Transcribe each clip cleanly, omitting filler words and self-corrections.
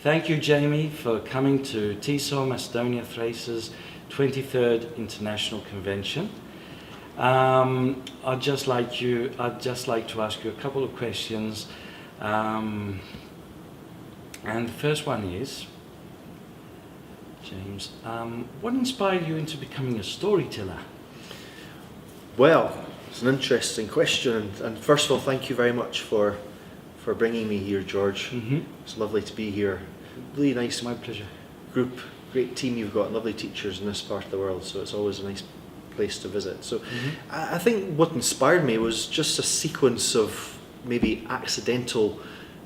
Thank you, Jamie, for coming to TESOL Macedonia Thrace's 23rd International Convention. I'd just like to ask you a couple of questions. And the first one is, James, what inspired you into becoming a storyteller? Well, it's an interesting question, and first of all, thank you very much for bringing me here, George. It's lovely to be here. Really nice. My pleasure. Group, great team you've got, lovely teachers in this part of the world, so it's always a nice place to visit. So I think what inspired me was just a sequence of maybe accidental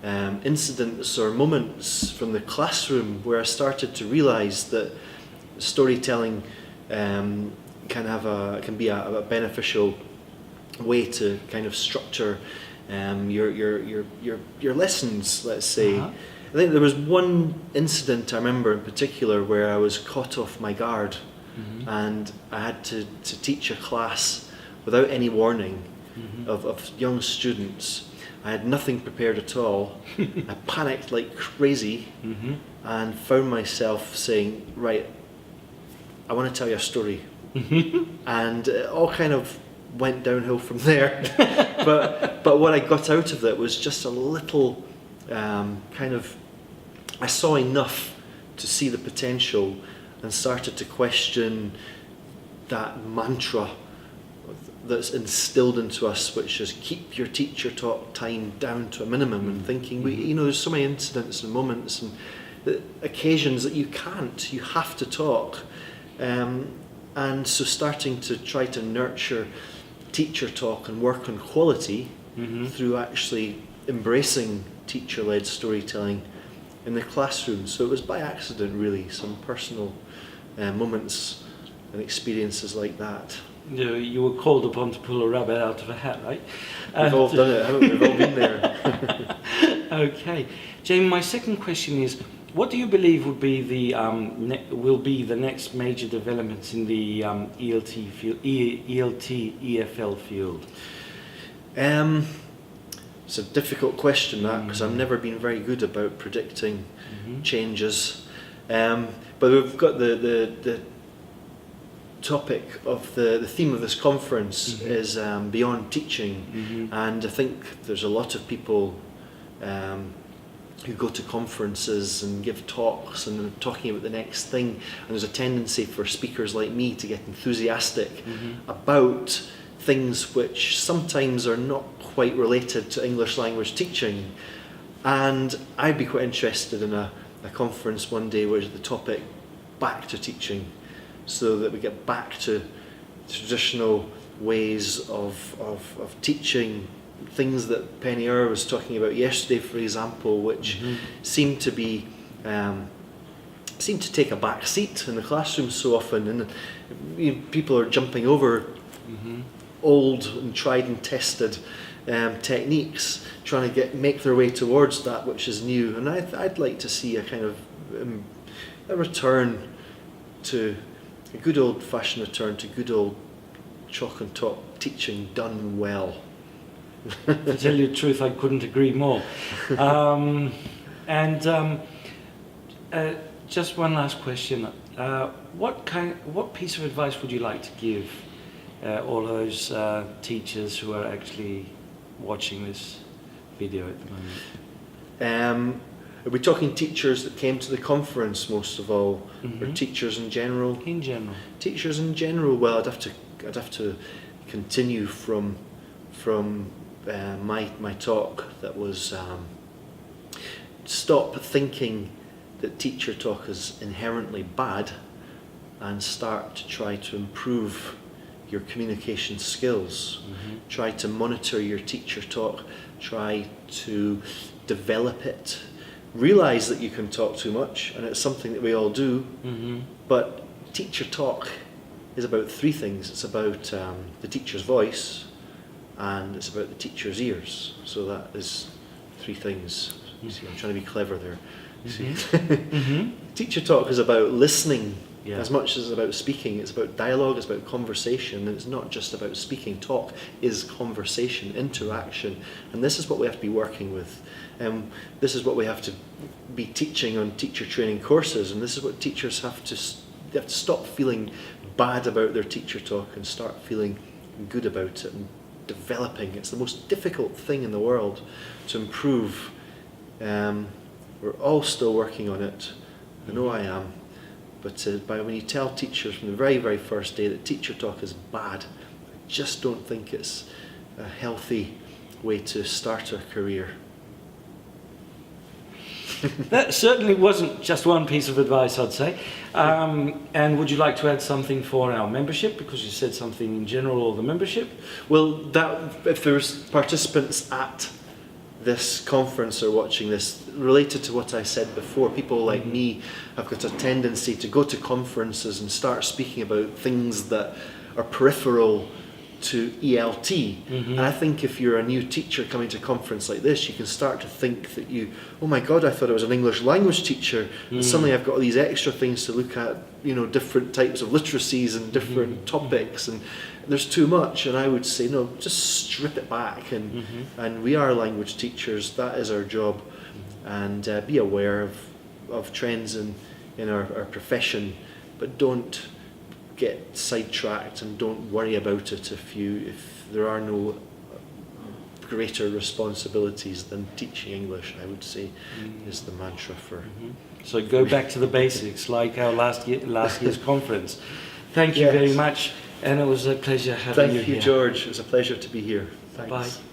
incidents or moments from the classroom where I started to realise that storytelling can be a beneficial way to kind of structure your lessons, let's say. I think there was one incident I remember in particular where I was caught off my guard, and I had to teach a class without any warning of young students. I had nothing prepared at all. I panicked like crazy and found myself saying, right, I want to tell you a story. And it all kind of went downhill from there. but what I got out of it was just a little I saw enough to see the potential and started to question that mantra that's instilled into us, which is keep your teacher talk time down to a minimum, and thinking, there's so many incidents and moments and occasions that you have to talk. And so starting to try to nurture teacher talk and work on quality through actually embracing teacher-led storytelling in the classroom. So it was by accident, really, some personal moments and experiences like that. You were called upon to pull a rabbit out of a hat, right? We've all done it, haven't we? We've all been there. Okay. Jamie, my second question is, what do you believe would be the next major developments in the ELT field, EFL field? It's a difficult question, that, because I've never been very good about predicting changes. But we've got the topic of the theme of this conference is beyond teaching, and I think there's a lot of people who go to conferences and give talks and are talking about the next thing, and there's a tendency for speakers like me to get enthusiastic about things which sometimes are not quite related to English language teaching. And I'd be quite interested in a conference one day where the topic back to teaching, so that we get back to traditional ways of teaching, things that Penny Earr was talking about yesterday, for example, which seem to take a back seat in the classroom so often, and people are jumping over old and tried and tested techniques, trying to make their way towards that which is new. And I'd like to see a kind of a return to a good old-fashioned return to good old chalk and talk teaching done well. To tell you the truth, I couldn't agree more. Just one last question: what piece of advice would you like to give all those teachers who are actually watching this video at the moment? Are we talking teachers that came to the conference most of all, or teachers in general? In general. Teachers in general. Well, I'd have to continue from my talk that was stop thinking that teacher talk is inherently bad, and start to try to improve your communication skills. Try to monitor your teacher talk, try to develop it. Realise that you can talk too much, and it's something that we all do, but teacher talk is about three things. It's about the teacher's voice, and it's about the teacher's ears. So that is three things. You see, I'm trying to be clever there. Teacher talk is about listening Yeah. As much as it's about speaking, it's about dialogue, it's about conversation, and it's not just about speaking. Talk is conversation, interaction, and this is what we have to be working with. This is what we have to be teaching on teacher training courses, and this is what teachers have to stop feeling bad about their teacher talk and start feeling good about it and developing. It's the most difficult thing in the world to improve. We're all still working on it. I know I am. But when you tell teachers from the very, very first day that teacher talk is bad, I just don't think it's a healthy way to start a career. That certainly wasn't just one piece of advice, I'd say. And would you like to add something for our membership? Because you said something in general, or the membership? Well, if there's participants at this conference or watching this, related to what I said before, people like me have got a tendency to go to conferences and start speaking about things that are peripheral to ELT. And I think if you're a new teacher coming to a conference like this, you can start to think that oh my God, I thought I was an English language teacher, and suddenly I've got all these extra things to look at, different types of literacies and different topics, and there's too much. And I would say, no, just strip it back, and we are language teachers, that is our job, and be aware of trends in our profession, but don't get sidetracked and don't worry about it if there are no greater responsibilities than teaching English, I would say, is the mantra for. So go back to the basics, like our last year's conference. Thank you Yes. very much, and it was a pleasure having you here. Thank you, George. It was a pleasure to be here. Thanks. Bye.